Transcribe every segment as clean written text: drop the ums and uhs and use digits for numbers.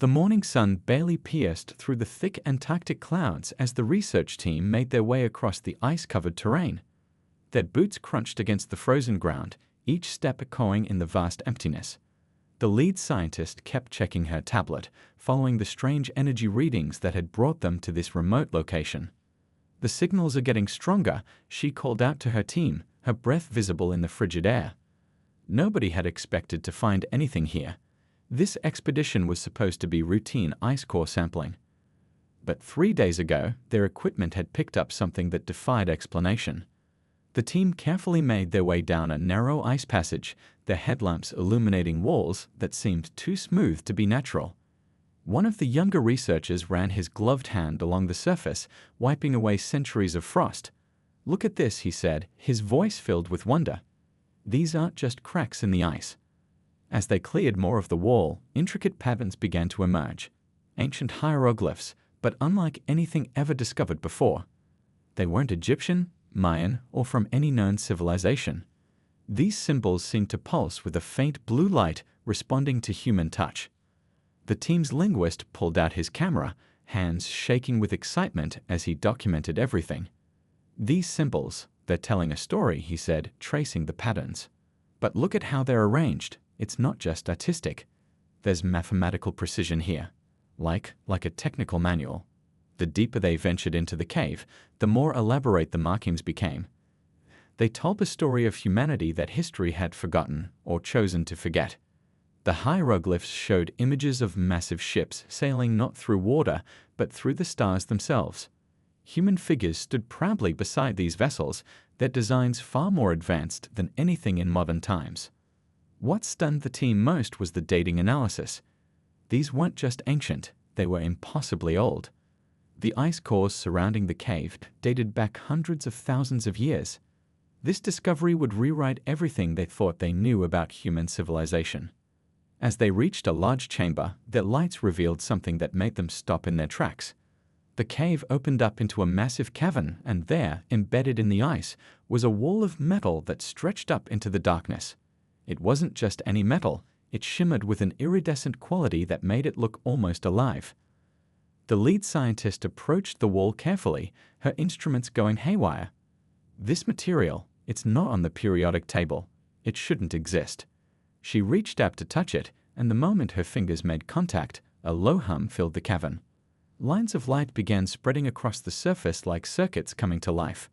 The morning sun barely pierced through the thick Antarctic clouds as the research team made their way across the ice-covered terrain. Their boots crunched against the frozen ground, each step echoing in the vast emptiness. The lead scientist kept checking her tablet, following the strange energy readings that had brought them to this remote location. "The signals are getting stronger," she called out to her team, her breath visible in the frigid air. Nobody had expected to find anything here. This expedition was supposed to be routine ice core sampling. But 3 days ago, their equipment had picked up something that defied explanation. The team carefully made their way down a narrow ice passage, their headlamps illuminating walls that seemed too smooth to be natural. One of the younger researchers ran his gloved hand along the surface, wiping away centuries of frost. "Look at this," he said, his voice filled with wonder. "These aren't just cracks in the ice." As they cleared more of the wall, intricate patterns began to emerge. Ancient hieroglyphs, but unlike anything ever discovered before. They weren't Egyptian, Mayan, or from any known civilization. These symbols seemed to pulse with a faint blue light responding to human touch. The team's linguist pulled out his camera, hands shaking with excitement as he documented everything. "These symbols, they're telling a story," he said, tracing the patterns. "But look at how they're arranged. It's not just artistic. There's mathematical precision here, like a technical manual." The deeper they ventured into the cave, the more elaborate the markings became. They told a story of humanity that history had forgotten or chosen to forget. The hieroglyphs showed images of massive ships sailing not through water, but through the stars themselves. Human figures stood proudly beside these vessels, their designs far more advanced than anything in modern times. What stunned the team most was the dating analysis. These weren't just ancient, they were impossibly old. The ice cores surrounding the cave dated back hundreds of thousands of years. This discovery would rewrite everything they thought they knew about human civilization. As they reached a large chamber, their lights revealed something that made them stop in their tracks. The cave opened up into a massive cavern, and there, embedded in the ice, was a wall of metal that stretched up into the darkness. It wasn't just any metal, it shimmered with an iridescent quality that made it look almost alive. The lead scientist approached the wall carefully, her instruments going haywire. "This material, it's not on the periodic table. It shouldn't exist." She reached up to touch it, and the moment her fingers made contact, a low hum filled the cavern. Lines of light began spreading across the surface like circuits coming to life.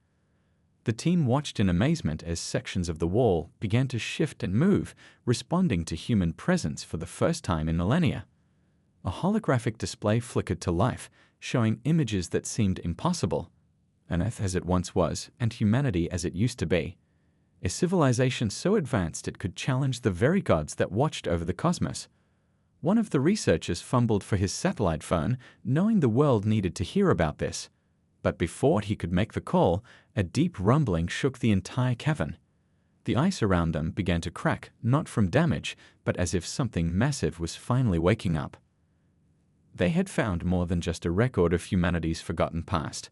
The team watched in amazement as sections of the wall began to shift and move, responding to human presence for the first time in millennia. A holographic display flickered to life, showing images that seemed impossible. An Earth as it once was, and humanity as it used to be. A civilization so advanced it could challenge the very gods that watched over the cosmos. One of the researchers fumbled for his satellite phone, knowing the world needed to hear about this. But before he could make the call, a deep rumbling shook the entire cavern. The ice around them began to crack, not from damage, but as if something massive was finally waking up. They had found more than just a record of humanity's forgotten past.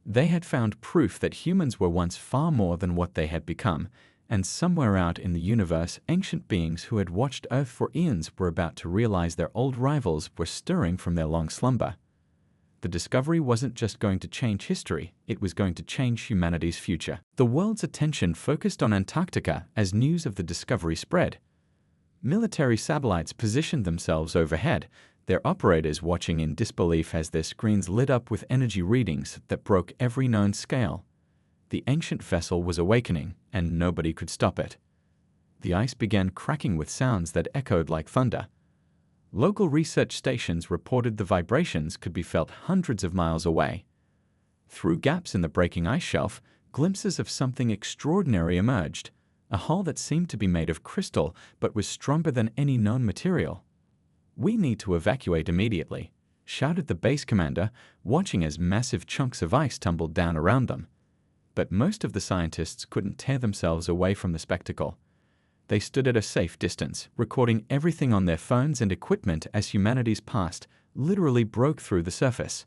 They had found proof that humans were once far more than what they had become, and somewhere out in the universe, ancient beings who had watched Earth for eons were about to realize their old rivals were stirring from their long slumber. The discovery wasn't just going to change history, it was going to change humanity's future. The world's attention focused on Antarctica as news of the discovery spread. Military satellites positioned themselves overhead, their operators watching in disbelief as their screens lit up with energy readings that broke every known scale. The ancient vessel was awakening, and nobody could stop it. The ice began cracking with sounds that echoed like thunder. Local research stations reported the vibrations could be felt hundreds of miles away. Through gaps in the breaking ice shelf, glimpses of something extraordinary emerged, a hull that seemed to be made of crystal but was stronger than any known material. "We need to evacuate immediately," shouted the base commander, watching as massive chunks of ice tumbled down around them. But most of the scientists couldn't tear themselves away from the spectacle. They stood at a safe distance, recording everything on their phones and equipment as humanity's past literally broke through the surface.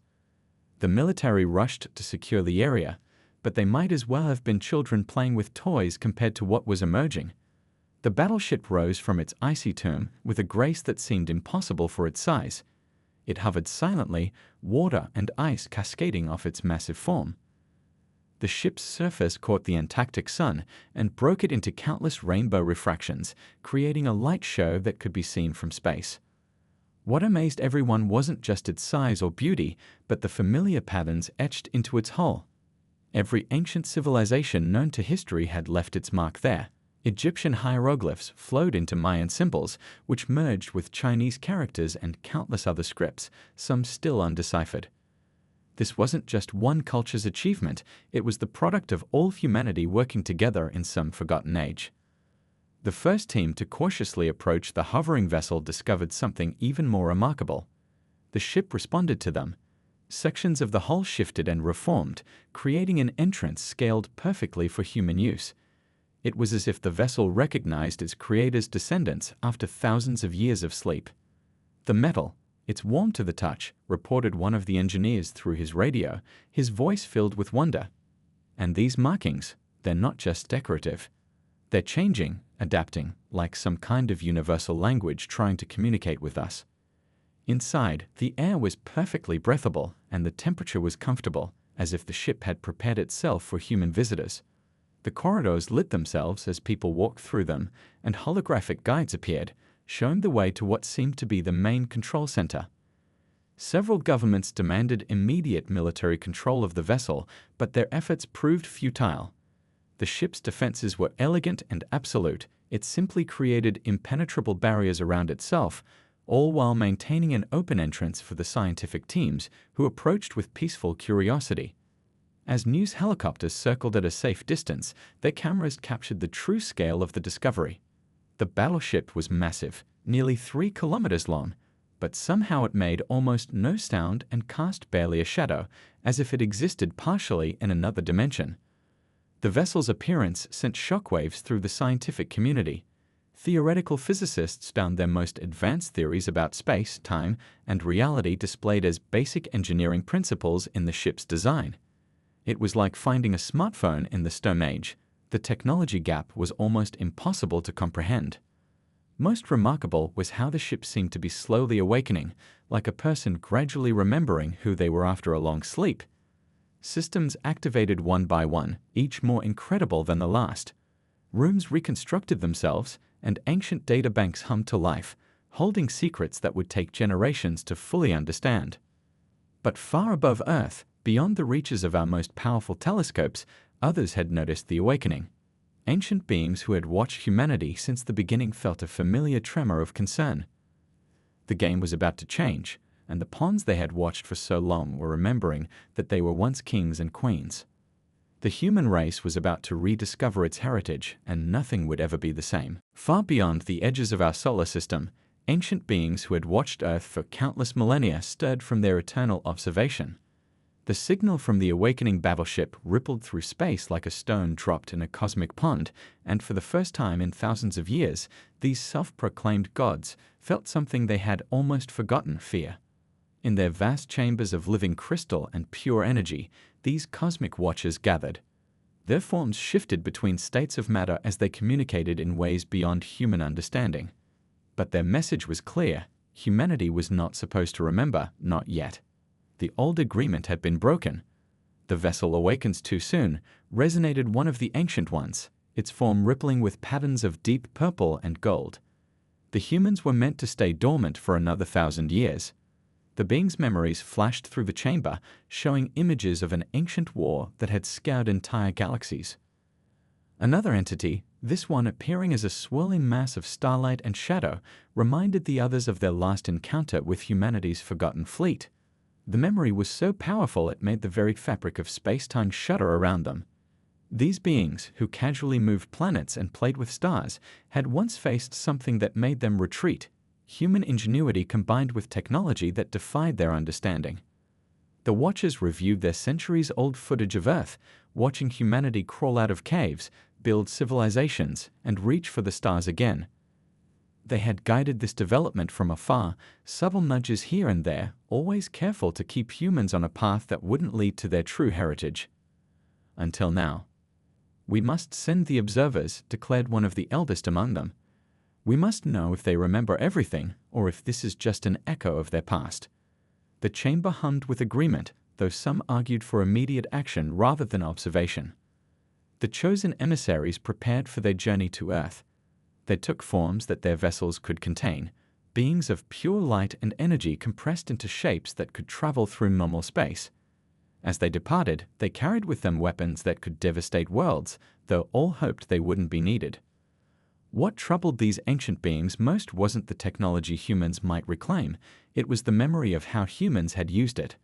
The military rushed to secure the area, but they might as well have been children playing with toys compared to what was emerging. The battleship rose from its icy tomb with a grace that seemed impossible for its size. It hovered silently, water and ice cascading off its massive form. The ship's surface caught the Antarctic sun and broke it into countless rainbow refractions, creating a light show that could be seen from space. What amazed everyone wasn't just its size or beauty, but the familiar patterns etched into its hull. Every ancient civilization known to history had left its mark there. Egyptian hieroglyphs flowed into Mayan symbols, which merged with Chinese characters and countless other scripts, some still undeciphered. This wasn't just one culture's achievement, it was the product of all humanity working together in some forgotten age. The first team to cautiously approach the hovering vessel discovered something even more remarkable. The ship responded to them. Sections of the hull shifted and reformed, creating an entrance scaled perfectly for human use. It was as if the vessel recognized its creator's descendants after thousands of years of sleep. The metal, "It's warm to the touch," reported one of the engineers through his radio, his voice filled with wonder. And these markings, they're not just decorative. They're changing, adapting, like some kind of universal language trying to communicate with us. Inside, the air was perfectly breathable and the temperature was comfortable, as if the ship had prepared itself for human visitors. The corridors lit themselves as people walked through them, and holographic guides appeared, showing the way to what seemed to be the main control center. Several governments demanded immediate military control of the vessel, but their efforts proved futile. The ship's defenses were elegant and absolute. It simply created impenetrable barriers around itself, all while maintaining an open entrance for the scientific teams who approached with peaceful curiosity. As news helicopters circled at a safe distance, their cameras captured the true scale of the discovery. The battleship was massive, nearly 3 kilometers long, but somehow it made almost no sound and cast barely a shadow, as if it existed partially in another dimension. The vessel's appearance sent shockwaves through the scientific community. Theoretical physicists found their most advanced theories about space, time, and reality displayed as basic engineering principles in the ship's design. It was like finding a smartphone in the Stone Age. The technology gap was almost impossible to comprehend. Most remarkable was how the ship seemed to be slowly awakening, like a person gradually remembering who they were after a long sleep. Systems activated one by one, each more incredible than the last. Rooms reconstructed themselves, and ancient databanks hummed to life, holding secrets that would take generations to fully understand. But far above Earth, beyond the reaches of our most powerful telescopes, others had noticed the awakening. Ancient beings who had watched humanity since the beginning felt a familiar tremor of concern. The game was about to change, and the pawns they had watched for so long were remembering that they were once kings and queens. The human race was about to rediscover its heritage, and nothing would ever be the same. Far beyond the edges of our solar system, ancient beings who had watched Earth for countless millennia stirred from their eternal observation. The signal from the awakening battleship rippled through space like a stone dropped in a cosmic pond, and for the first time in thousands of years, these self-proclaimed gods felt something they had almost forgotten: fear. In their vast chambers of living crystal and pure energy, these cosmic watchers gathered. Their forms shifted between states of matter as they communicated in ways beyond human understanding. But their message was clear: humanity was not supposed to remember, not yet. The old agreement had been broken. "The vessel awakens too soon," resonated one of the ancient ones, its form rippling with patterns of deep purple and gold. The humans were meant to stay dormant for another 1,000 years. The being's memories flashed through the chamber, showing images of an ancient war that had scoured entire galaxies. Another entity, this one appearing as a swirling mass of starlight and shadow, reminded the others of their last encounter with humanity's forgotten fleet. The memory was so powerful it made the very fabric of space-time shudder around them. These beings, who casually moved planets and played with stars, had once faced something that made them retreat: human ingenuity combined with technology that defied their understanding. The Watchers reviewed their centuries-old footage of Earth, watching humanity crawl out of caves, build civilizations, and reach for the stars again. They had guided this development from afar, subtle nudges here and there, always careful to keep humans on a path that wouldn't lead to their true heritage. Until now. "We must send the observers," declared one of the eldest among them. "We must know if they remember everything, or if this is just an echo of their past." The chamber hummed with agreement, though some argued for immediate action rather than observation. The chosen emissaries prepared for their journey to Earth. They took forms that their vessels could contain, beings of pure light and energy compressed into shapes that could travel through normal space. As they departed, they carried with them weapons that could devastate worlds, though all hoped they wouldn't be needed. What troubled these ancient beings most wasn't the technology humans might reclaim, it was the memory of how humans had used it.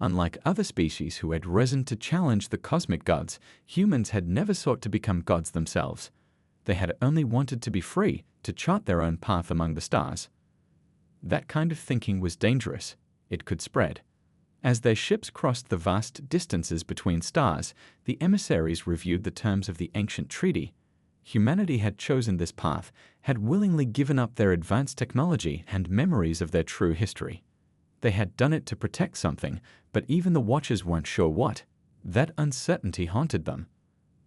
Unlike other species who had risen to challenge the cosmic gods, humans had never sought to become gods themselves. They had only wanted to be free, to chart their own path among the stars. That kind of thinking was dangerous. It could spread. As their ships crossed the vast distances between stars, the emissaries reviewed the terms of the ancient treaty. Humanity had chosen this path, had willingly given up their advanced technology and memories of their true history. They had done it to protect something, but even the Watchers weren't sure what. That uncertainty haunted them.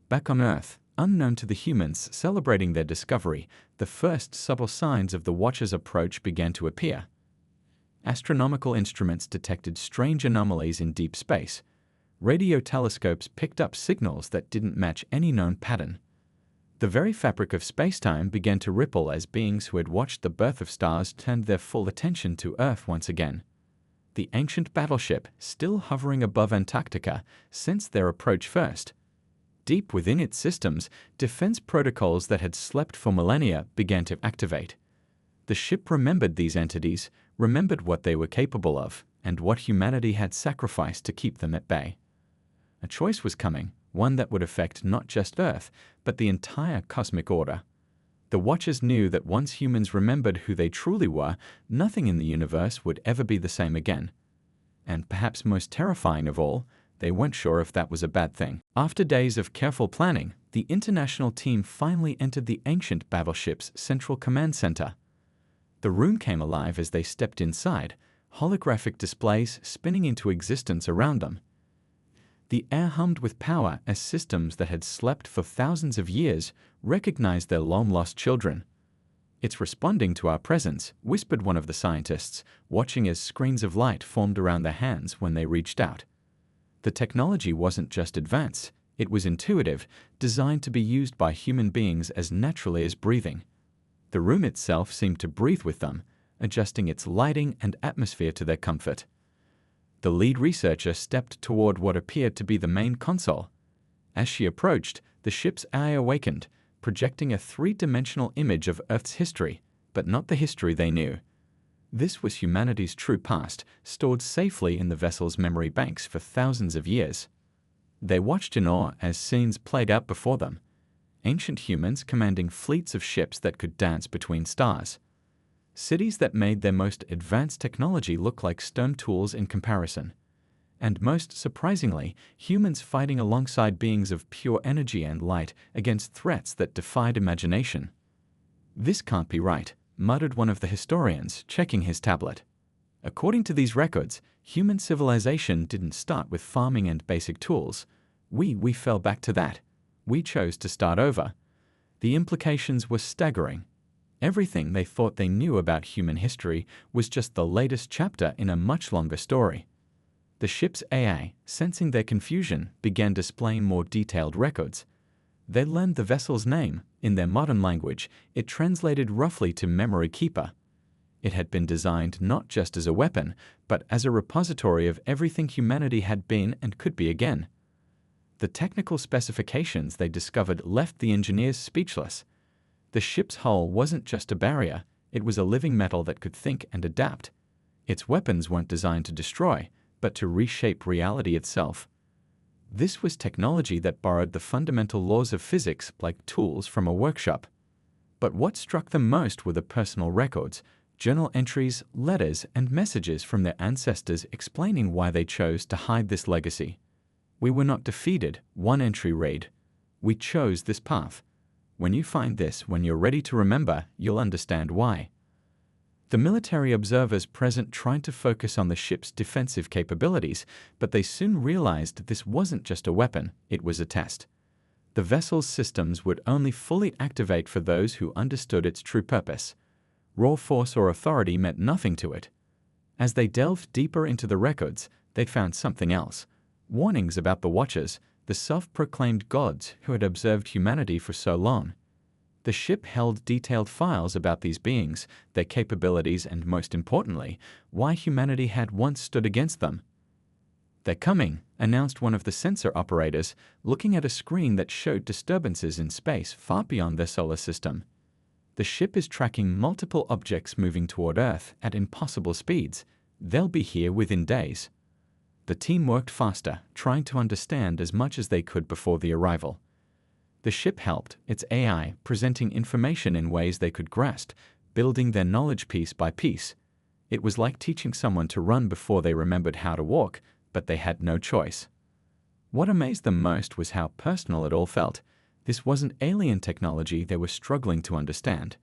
Back on Earth, unknown to the humans celebrating their discovery, the first subtle signs of the Watchers' approach began to appear. Astronomical instruments detected strange anomalies in deep space. Radio telescopes picked up signals that didn't match any known pattern. The very fabric of spacetime began to ripple as beings who had watched the birth of stars turned their full attention to Earth once again. The ancient battleship, still hovering above Antarctica, sensed their approach first. Deep within its systems, defense protocols that had slept for millennia began to activate. The ship remembered these entities, remembered what they were capable of, and what humanity had sacrificed to keep them at bay. A choice was coming, one that would affect not just Earth, but the entire cosmic order. The Watchers knew that once humans remembered who they truly were, nothing in the universe would ever be the same again. And perhaps most terrifying of all, they weren't sure if that was a bad thing. After days of careful planning, the international team finally entered the ancient battleship's central command center. The room came alive as they stepped inside, holographic displays spinning into existence around them. The air hummed with power as systems that had slept for thousands of years recognized their long-lost children. "It's responding to our presence," whispered one of the scientists, watching as screens of light formed around their hands when they reached out. The technology wasn't just advanced, it was intuitive, designed to be used by human beings as naturally as breathing. The room itself seemed to breathe with them, adjusting its lighting and atmosphere to their comfort. The lead researcher stepped toward what appeared to be the main console. As she approached, the ship's eye awakened, projecting a three-dimensional image of Earth's history, but not the history they knew. This was humanity's true past, stored safely in the vessel's memory banks for thousands of years. They watched in awe as scenes played out before them. Ancient humans commanding fleets of ships that could dance between stars. Cities that made their most advanced technology look like stone tools in comparison. And most surprisingly, humans fighting alongside beings of pure energy and light against threats that defied imagination. "This can't be right," muttered one of the historians, checking his tablet. According to these records, human civilization didn't start with farming and basic tools. We fell back to that. We chose to start over. The implications were staggering. Everything they thought they knew about human history was just the latest chapter in a much longer story. The ship's AI, sensing their confusion, began displaying more detailed records. They learned the vessel's name. In their modern language, it translated roughly to Memory Keeper. It had been designed not just as a weapon, but as a repository of everything humanity had been and could be again. The technical specifications they discovered left the engineers speechless. The ship's hull wasn't just a barrier, it was a living metal that could think and adapt. Its weapons weren't designed to destroy, but to reshape reality itself. This was technology that borrowed the fundamental laws of physics like tools from a workshop. But what struck them most were the personal records, journal entries, letters, and messages from their ancestors explaining why they chose to hide this legacy. "We were not defeated," one entry read. "We chose this path. When you find this, when you're ready to remember, you'll understand why." The military observers present tried to focus on the ship's defensive capabilities, but they soon realized this wasn't just a weapon, it was a test. The vessel's systems would only fully activate for those who understood its true purpose. Raw force or authority meant nothing to it. As they delved deeper into the records, they found something else. Warnings about the Watchers, the self-proclaimed gods who had observed humanity for so long. The ship held detailed files about these beings, their capabilities, and most importantly, why humanity had once stood against them. "They're coming," announced one of the sensor operators, looking at a screen that showed disturbances in space far beyond their solar system. The ship is tracking multiple objects moving toward Earth at impossible speeds. They'll be here within days. The team worked faster, trying to understand as much as they could before the arrival. The ship helped, its AI presenting information in ways they could grasp, building their knowledge piece by piece. It was like teaching someone to run before they remembered how to walk, but they had no choice. What amazed them most was how personal it all felt. This wasn't alien technology they were struggling to understand.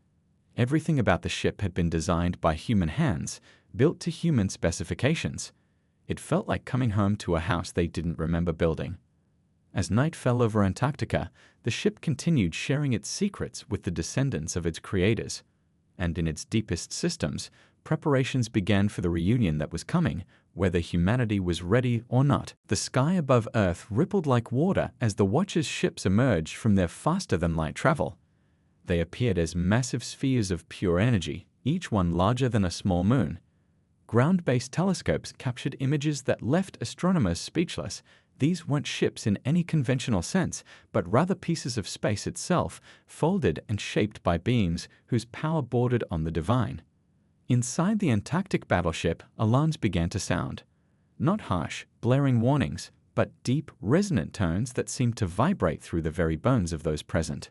Everything about the ship had been designed by human hands, built to human specifications. It felt like coming home to a house they didn't remember building. As night fell over Antarctica, the ship continued sharing its secrets with the descendants of its creators. And in its deepest systems, preparations began for the reunion that was coming, whether humanity was ready or not. The sky above Earth rippled like water as the Watchers' ships emerged from their faster-than-light travel. They appeared as massive spheres of pure energy, each one larger than a small moon. Ground-based telescopes captured images that left astronomers speechless. These weren't ships in any conventional sense, but rather pieces of space itself, folded and shaped by beings whose power bordered on the divine. Inside the Antarctic battleship, alarms began to sound. Not harsh, blaring warnings, but deep, resonant tones that seemed to vibrate through the very bones of those present.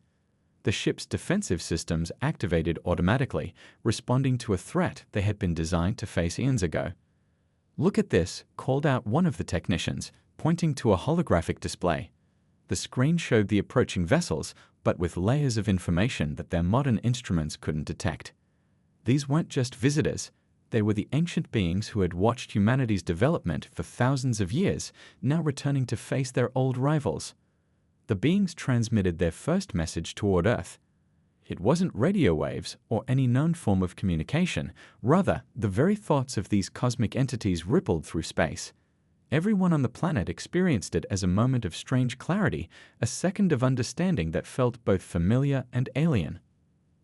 The ship's defensive systems activated automatically, responding to a threat they had been designed to face eons ago. "Look at this," called out one of the technicians, pointing to a holographic display. The screen showed the approaching vessels, but with layers of information that their modern instruments couldn't detect. These weren't just visitors. They were the ancient beings who had watched humanity's development for thousands of years, now returning to face their old rivals. The beings transmitted their first message toward Earth. It wasn't radio waves or any known form of communication. Rather, the very thoughts of these cosmic entities rippled through space. Everyone on the planet experienced it as a moment of strange clarity, a second of understanding that felt both familiar and alien.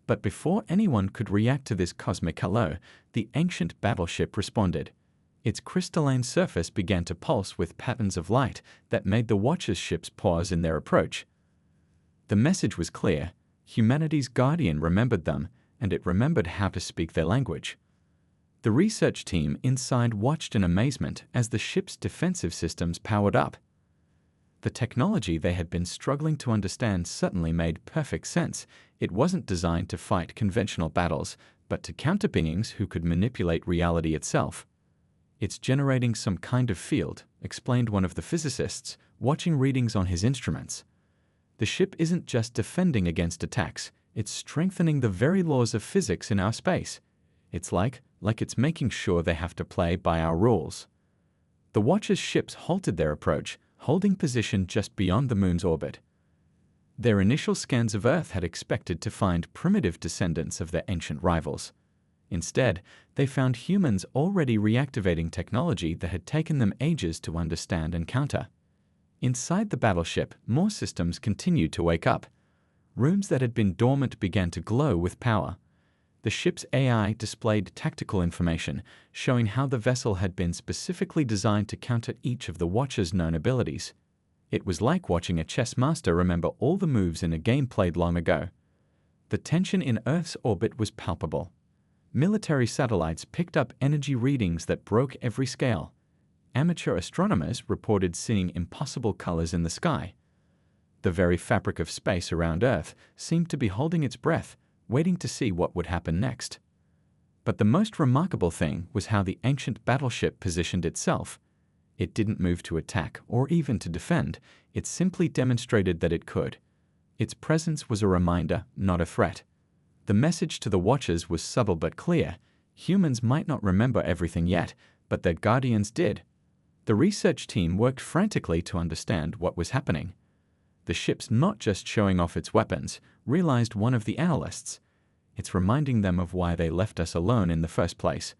But before anyone could react to this cosmic hello, the ancient battleship responded. Its crystalline surface began to pulse with patterns of light that made the Watchers' ships pause in their approach. The message was clear. Humanity's guardian remembered them, and it remembered how to speak their language. The research team inside watched in amazement as the ship's defensive systems powered up. The technology they had been struggling to understand suddenly made perfect sense. It wasn't designed to fight conventional battles, but to counter beings who could manipulate reality itself. "It's generating some kind of field," explained one of the physicists, watching readings on his instruments. "The ship isn't just defending against attacks, it's strengthening the very laws of physics in our space. It's like it's making sure they have to play by our rules." The Watchers' ships halted their approach, holding position just beyond the moon's orbit. Their initial scans of Earth had expected to find primitive descendants of their ancient rivals. Instead, they found humans already reactivating technology that had taken them ages to understand and counter. Inside the battleship, more systems continued to wake up. Rooms that had been dormant began to glow with power. The ship's AI displayed tactical information, showing how the vessel had been specifically designed to counter each of the Watchers' known abilities. It was like watching a chess master remember all the moves in a game played long ago. The tension in Earth's orbit was palpable. Military satellites picked up energy readings that broke every scale. Amateur astronomers reported seeing impossible colors in the sky. The very fabric of space around Earth seemed to be holding its breath, waiting to see what would happen next. But the most remarkable thing was how the ancient battleship positioned itself. It didn't move to attack or even to defend. It simply demonstrated that it could. Its presence was a reminder, not a threat. The message to the Watchers was subtle but clear. Humans might not remember everything yet, but their guardians did. The research team worked frantically to understand what was happening. The ship's not just showing off its weapons, realized one of the analysts. It's reminding them of why they left us alone in the first place.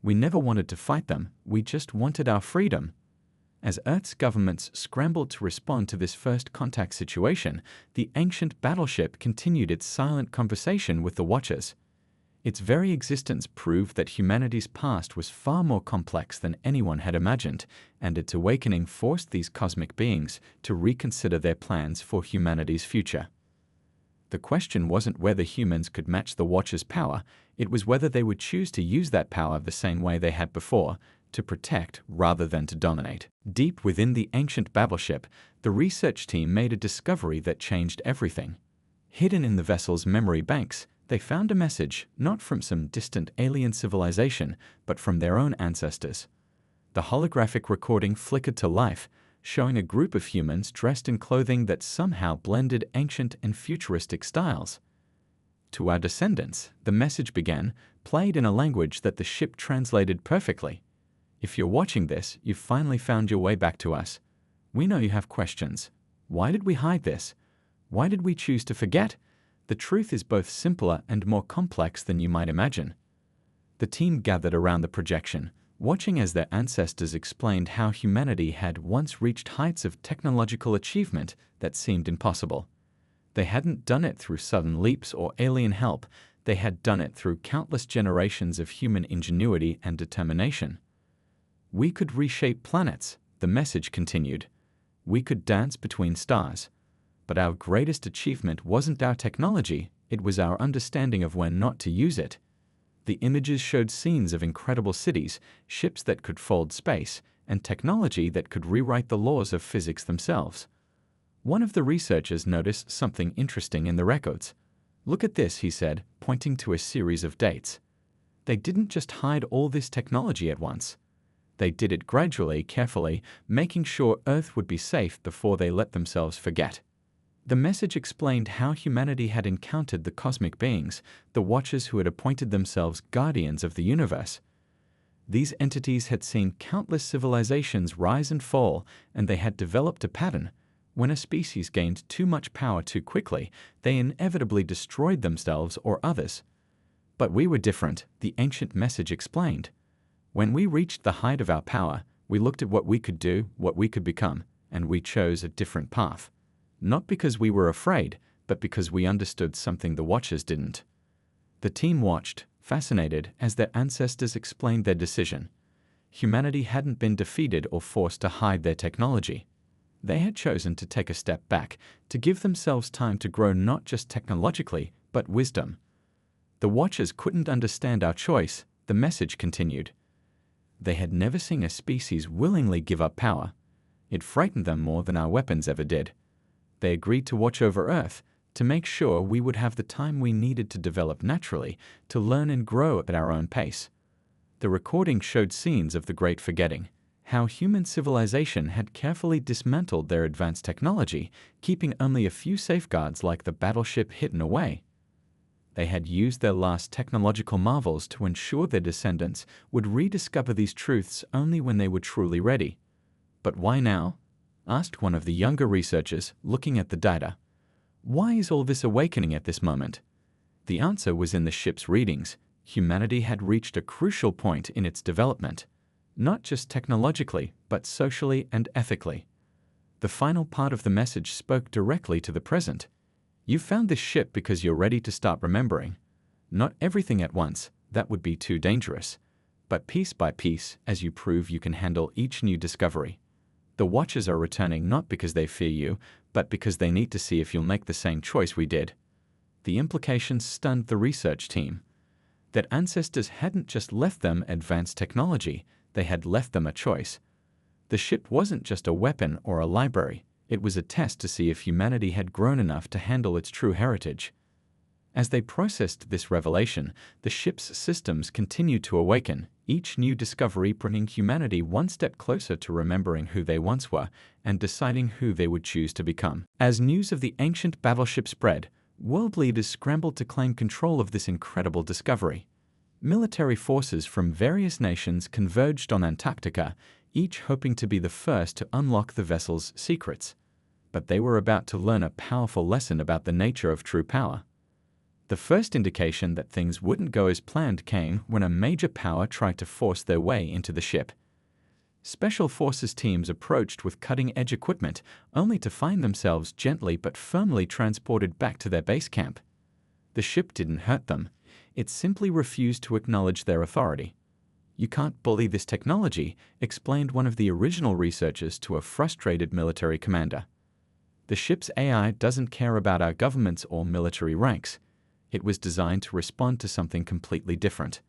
We never wanted to fight them, we just wanted our freedom. As Earth's governments scrambled to respond to this first contact situation, the ancient battleship continued its silent conversation with the Watchers. Its very existence proved that humanity's past was far more complex than anyone had imagined, and its awakening forced these cosmic beings to reconsider their plans for humanity's future. The question wasn't whether humans could match the Watchers' power, it was whether they would choose to use that power the same way they had before, to protect rather than to dominate. Deep within the ancient battleship, the research team made a discovery that changed everything. Hidden in the vessel's memory banks, they found a message not from some distant alien civilization, but from their own ancestors. The holographic recording flickered to life, showing a group of humans dressed in clothing that somehow blended ancient and futuristic styles. To our descendants, the message began, played in a language that the ship translated perfectly. If you're watching this, you've finally found your way back to us. We know you have questions. Why did we hide this? Why did we choose to forget? The truth is both simpler and more complex than you might imagine. The team gathered around the projection, watching as their ancestors explained how humanity had once reached heights of technological achievement that seemed impossible. They hadn't done it through sudden leaps or alien help, they had done it through countless generations of human ingenuity and determination. We could reshape planets, the message continued. We could dance between stars. But our greatest achievement wasn't our technology, it was our understanding of when not to use it. The images showed scenes of incredible cities, ships that could fold space, and technology that could rewrite the laws of physics themselves. One of the researchers noticed something interesting in the records. Look at this, he said, pointing to a series of dates. They didn't just hide all this technology at once. They did it gradually, carefully, making sure Earth would be safe before they let themselves forget. The message explained how humanity had encountered the cosmic beings, the Watchers who had appointed themselves guardians of the universe. These entities had seen countless civilizations rise and fall, and they had developed a pattern. When a species gained too much power too quickly, they inevitably destroyed themselves or others. But we were different, the ancient message explained. When we reached the height of our power, we looked at what we could do, what we could become, and we chose a different path. Not because we were afraid, but because we understood something the Watchers didn't. The team watched, fascinated, as their ancestors explained their decision. Humanity hadn't been defeated or forced to hide their technology. They had chosen to take a step back, to give themselves time to grow not just technologically, but wisdom. The Watchers couldn't understand our choice, the message continued. They had never seen a species willingly give up power. It frightened them more than our weapons ever did. They agreed to watch over Earth, to make sure we would have the time we needed to develop naturally, to learn and grow at our own pace. The recording showed scenes of the Great Forgetting, how human civilization had carefully dismantled their advanced technology, keeping only a few safeguards like the battleship hidden away. They had used their last technological marvels to ensure their descendants would rediscover these truths only when they were truly ready. But why now? Asked one of the younger researchers, looking at the data. Why is all this awakening at this moment? The answer was in the ship's readings. Humanity had reached a crucial point in its development, not just technologically, but socially and ethically. The final part of the message spoke directly to the present. You found this ship because you're ready to start remembering. Not everything at once, that would be too dangerous, but piece by piece as you prove you can handle each new discovery. The Watchers are returning not because they fear you, but because they need to see if you'll make the same choice we did. The implications stunned the research team. That ancestors hadn't just left them advanced technology, they had left them a choice. The ship wasn't just a weapon or a library, it was a test to see if humanity had grown enough to handle its true heritage. As they processed this revelation, the ship's systems continued to awaken, each new discovery bringing humanity one step closer to remembering who they once were and deciding who they would choose to become. As news of the ancient battleship spread, world leaders scrambled to claim control of this incredible discovery. Military forces from various nations converged on Antarctica, each hoping to be the first to unlock the vessel's secrets. but they were about to learn a powerful lesson about the nature of true power. The first indication that things wouldn't go as planned came when a major power tried to force their way into the ship. Special Forces teams approached with cutting-edge equipment, only to find themselves gently but firmly transported back to their base camp. The ship didn't hurt them. It simply refused to acknowledge their authority. "You can't bully this technology," explained one of the original researchers to a frustrated military commander. "The ship's AI doesn't care about our governments or military ranks. It was designed to respond to something completely different."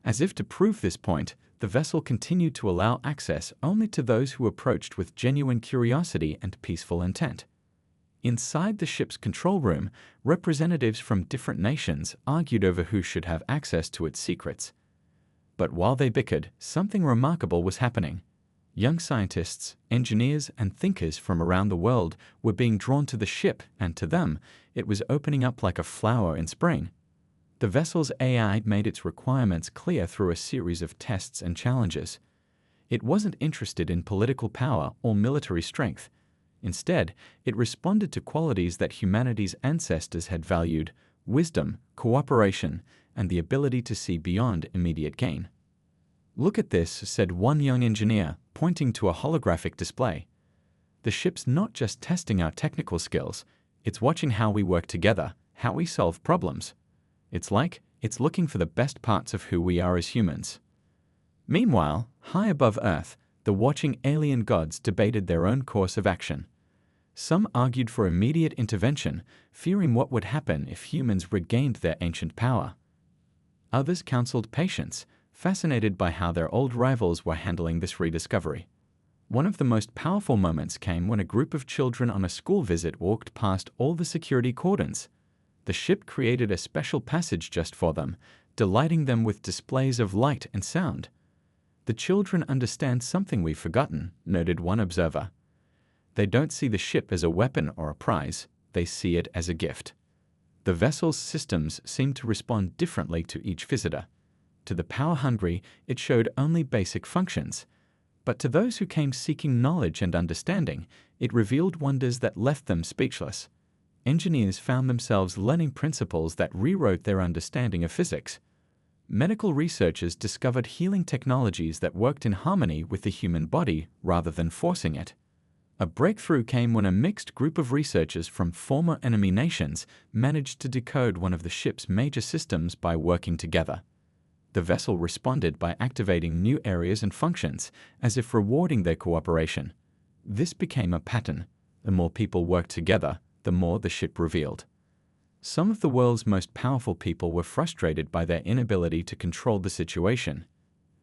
As if to prove this point, the vessel continued to allow access only to those who approached with genuine curiosity and peaceful intent. Inside the ship's control room, representatives from different nations argued over who should have access to its secrets. But while they bickered, something remarkable was happening. Young scientists, engineers, and thinkers from around the world were being drawn to the ship, and to them, it was opening up like a flower in spring. The vessel's AI made its requirements clear through a series of tests and challenges. It wasn't interested in political power or military strength. Instead, it responded to qualities that humanity's ancestors had valued: wisdom, cooperation, and the ability to see beyond immediate gain. "Look at this," said one young engineer, pointing to a holographic display. "The ship's not just testing our technical skills, it's watching how we work together, how we solve problems. It's looking for the best parts of who we are as humans." Meanwhile, high above Earth, the watching alien gods debated their own course of action. Some argued for immediate intervention, fearing what would happen if humans regained their ancient power. Others counseled patience, fascinated by how their old rivals were handling this rediscovery. One of the most powerful moments came when a group of children on a school visit walked past all the security cordons. The ship created a special passage just for them, delighting them with displays of light and sound. "The children understand something we've forgotten," noted one observer. "They don't see the ship as a weapon or a prize, they see it as a gift." The vessel's systems seemed to respond differently to each visitor. To the power-hungry, it showed only basic functions. But to those who came seeking knowledge and understanding, it revealed wonders that left them speechless. Engineers found themselves learning principles that rewrote their understanding of physics. Medical researchers discovered healing technologies that worked in harmony with the human body rather than forcing it. A breakthrough came when a mixed group of researchers from former enemy nations managed to decode one of the ship's major systems by working together. The vessel responded by activating new areas and functions, as if rewarding their cooperation. This became a pattern. The more people worked together, the more the ship revealed. Some of the world's most powerful people were frustrated by their inability to control the situation.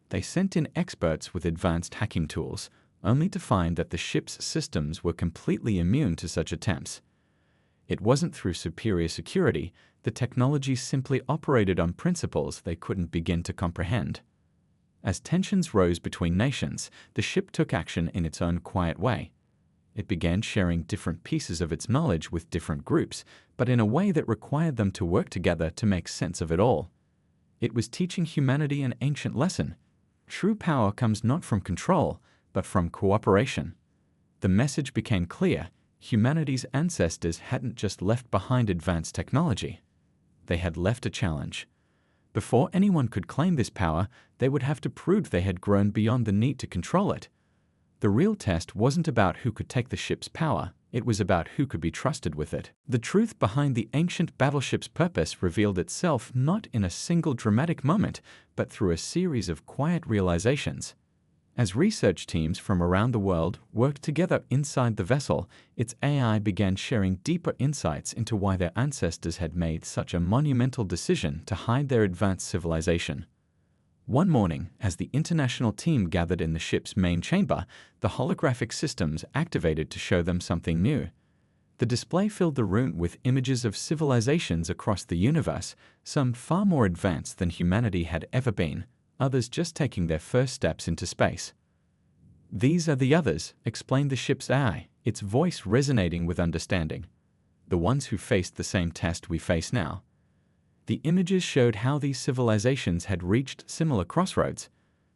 They sent in experts with advanced hacking tools, only to find that the ship's systems were completely immune to such attempts. It wasn't through superior security; the technology simply operated on principles they couldn't begin to comprehend. As tensions rose between nations, the ship took action in its own quiet way. It began sharing different pieces of its knowledge with different groups, but in a way that required them to work together to make sense of it all. It was teaching humanity an ancient lesson. True power comes not from control, but from cooperation. The message became clear: humanity's ancestors hadn't just left behind advanced technology. They had left a challenge. Before anyone could claim this power, they would have to prove they had grown beyond the need to control it. The real test wasn't about who could take the ship's power, it was about who could be trusted with it. The truth behind the ancient battleship's purpose revealed itself not in a single dramatic moment, but through a series of quiet realizations. As research teams from around the world worked together inside the vessel, its AI began sharing deeper insights into why their ancestors had made such a monumental decision to hide their advanced civilization. One morning, as the international team gathered in the ship's main chamber, the holographic systems activated to show them something new. The display filled the room with images of civilizations across the universe, some far more advanced than humanity had ever been, others just taking their first steps into space. "These are the others," explained the ship's AI, its voice resonating with understanding. "The ones who faced the same test we face now." The images showed how these civilizations had reached similar crossroads.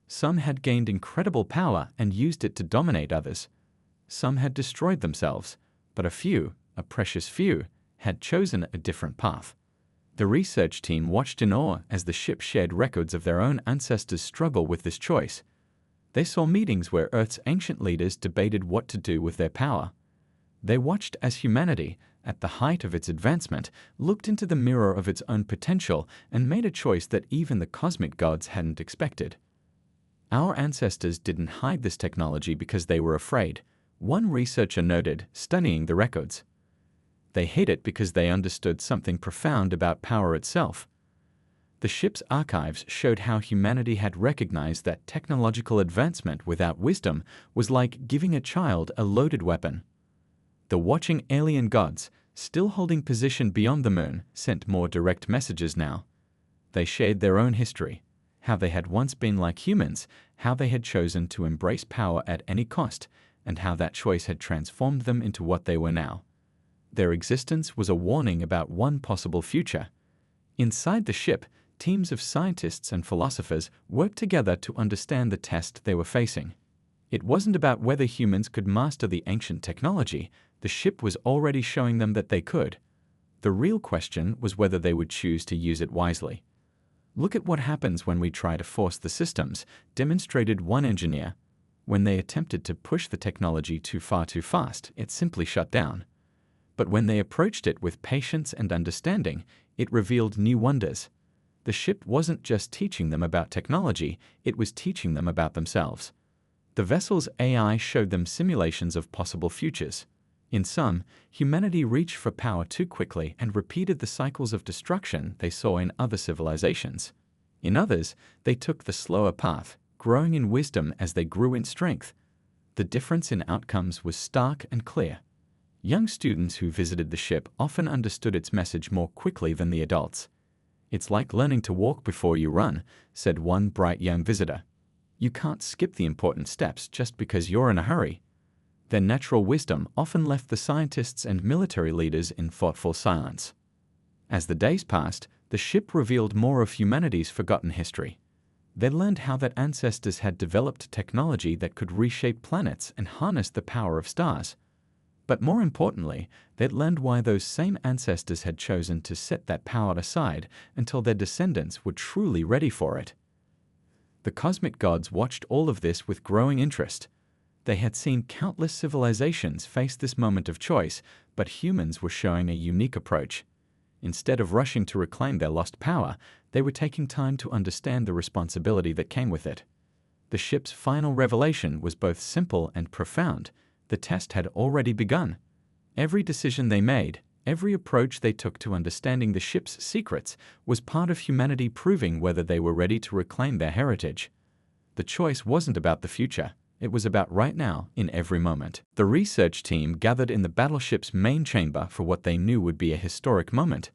Some had gained incredible power and used it to dominate others. Some had destroyed themselves, but a precious few, had chosen a different path. The research team watched in awe as the ship shared records of their own ancestors' struggle with this choice. They saw meetings where Earth's ancient leaders debated what to do with their power. They watched as humanity, at the height of its advancement, looked into the mirror of its own potential and made a choice that even the cosmic gods hadn't expected. Our ancestors didn't hide this technology because they were afraid, one researcher noted, studying the records. They hid it because they understood something profound about power itself. The ship's archives showed how humanity had recognized that technological advancement without wisdom was like giving a child a loaded weapon. The watching alien gods, still holding position beyond the moon, sent more direct messages now. They shared their own history, how they had once been like humans, how they had chosen to embrace power at any cost, and how that choice had transformed them into what they were now. Their existence was a warning about one possible future. Inside the ship, teams of scientists and philosophers worked together to understand the test they were facing. It wasn't about whether humans could master the ancient technology. The ship was already showing them that they could. The real question was whether they would choose to use it wisely. Look at what happens when we try to force the systems, demonstrated one engineer. When they attempted to push the technology too far too fast, it simply shut down. But when they approached it with patience and understanding, it revealed new wonders. The ship wasn't just teaching them about technology, it was teaching them about themselves. The vessel's AI showed them simulations of possible futures. In some, humanity reached for power too quickly and repeated the cycles of destruction they saw in other civilizations. In others, they took the slower path, growing in wisdom as they grew in strength. The difference in outcomes was stark and clear. Young students who visited the ship often understood its message more quickly than the adults. "It's like learning to walk before you run," said one bright young visitor. "You can't skip the important steps just because you're in a hurry." Their natural wisdom often left the scientists and military leaders in thoughtful silence. As the days passed, the ship revealed more of humanity's forgotten history. They learned how that ancestors had developed technology that could reshape planets and harness the power of stars. But more importantly, they'd learned why those same ancestors had chosen to set that power aside until their descendants were truly ready for it. The cosmic gods watched all of this with growing interest. They had seen countless civilizations face this moment of choice, but humans were showing a unique approach. Instead of rushing to reclaim their lost power, they were taking time to understand the responsibility that came with it. The ship's final revelation was both simple and profound. The test had already begun. Every decision they made, every approach they took to understanding the ship's secrets, was part of humanity proving whether they were ready to reclaim their heritage. The choice wasn't about the future. It was about right now, in every moment. The research team gathered in the battleship's main chamber for what they knew would be a historic moment.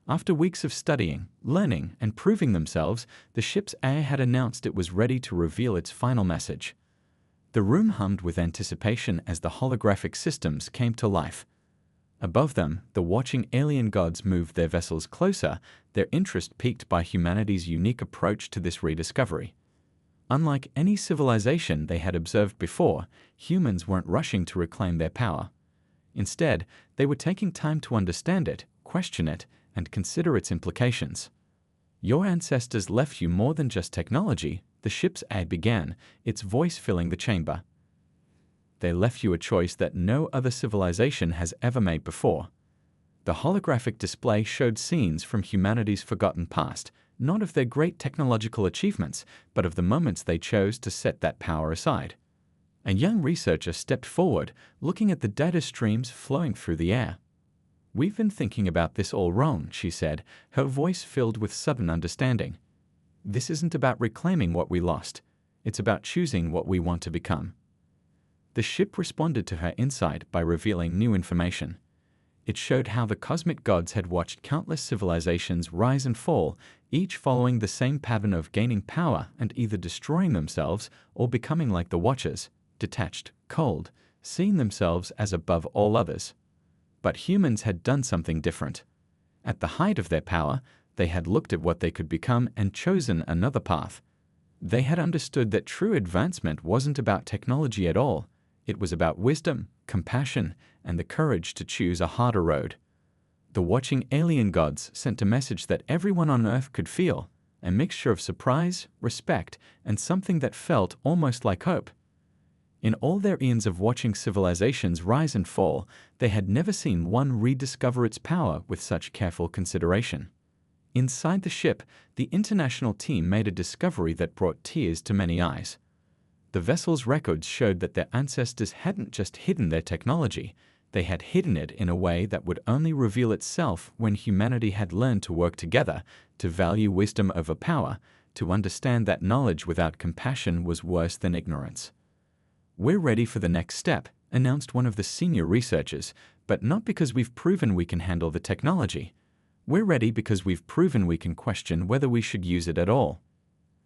After weeks of studying, learning, and proving themselves, the ship's AI had announced it was ready to reveal its final message. The room hummed with anticipation as the holographic systems came to life. Above them, the watching alien gods moved their vessels closer, their interest piqued by humanity's unique approach to this rediscovery. Unlike any civilization they had observed before, humans weren't rushing to reclaim their power. Instead, they were taking time to understand it, question it, and consider its implications. "Your ancestors left you more than just technology," the ship's AI began, its voice filling the chamber. "They left you a choice that no other civilization has ever made before." The holographic display showed scenes from humanity's forgotten past, not of their great technological achievements, but of the moments they chose to set that power aside. A young researcher stepped forward, looking at the data streams flowing through the air. "We've been thinking about this all wrong," she said, her voice filled with sudden understanding. "This isn't about reclaiming what we lost. It's about choosing what we want to become." The ship responded to her insight by revealing new information. It showed how the cosmic gods had watched countless civilizations rise and fall, each following the same pattern of gaining power and either destroying themselves or becoming like the Watchers, detached, cold, seeing themselves as above all others. But humans had done something different. At the height of their power, they had looked at what they could become and chosen another path. They had understood that true advancement wasn't about technology at all. It was about wisdom, compassion, and the courage to choose a harder road. The watching alien gods sent a message that everyone on Earth could feel, a mixture of surprise, respect, and something that felt almost like hope. In all their eons of watching civilizations rise and fall, they had never seen one rediscover its power with such careful consideration. Inside the ship, the international team made a discovery that brought tears to many eyes. The vessel's records showed that their ancestors hadn't just hidden their technology, they had hidden it in a way that would only reveal itself when humanity had learned to work together, to value wisdom over power, to understand that knowledge without compassion was worse than ignorance. "We're ready for the next step," announced one of the senior researchers, "but not because we've proven we can handle the technology. We're ready because we've proven we can question whether we should use it at all."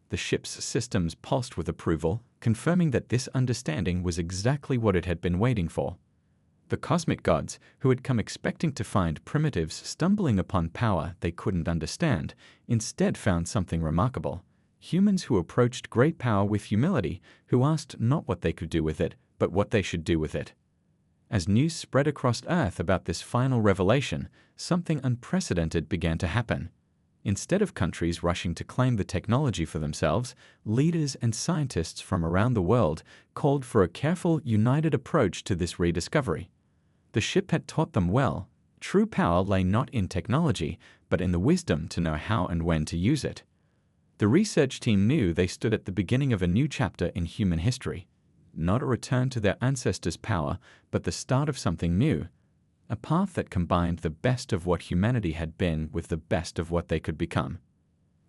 The ship's systems pulsed with approval, confirming that this understanding was exactly what it had been waiting for. The cosmic gods, who had come expecting to find primitives stumbling upon power they couldn't understand, instead found something remarkable. Humans who approached great power with humility, who asked not what they could do with it, but what they should do with it. As news spread across Earth about this final revelation, something unprecedented began to happen. Instead of countries rushing to claim the technology for themselves, leaders and scientists from around the world called for a careful, united approach to this rediscovery. The ship had taught them well. True power lay not in technology, but in the wisdom to know how and when to use it. The research team knew they stood at the beginning of a new chapter in human history. Not a return to their ancestors' power, but the start of something new. A path that combined the best of what humanity had been with the best of what they could become.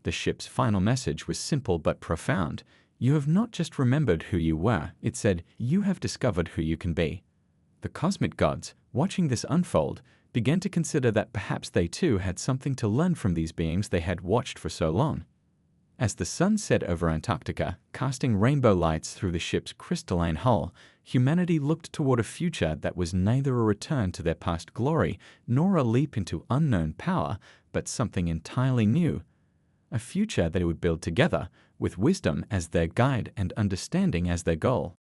The ship's final message was simple but profound. "You have not just remembered who you were," it said, "you have discovered who you can be." The cosmic gods, watching this unfold, began to consider that perhaps they too had something to learn from these beings they had watched for so long. As the sun set over Antarctica, casting rainbow lights through the ship's crystalline hull, humanity looked toward a future that was neither a return to their past glory nor a leap into unknown power, but something entirely new. A future they would build together, with wisdom as their guide and understanding as their goal.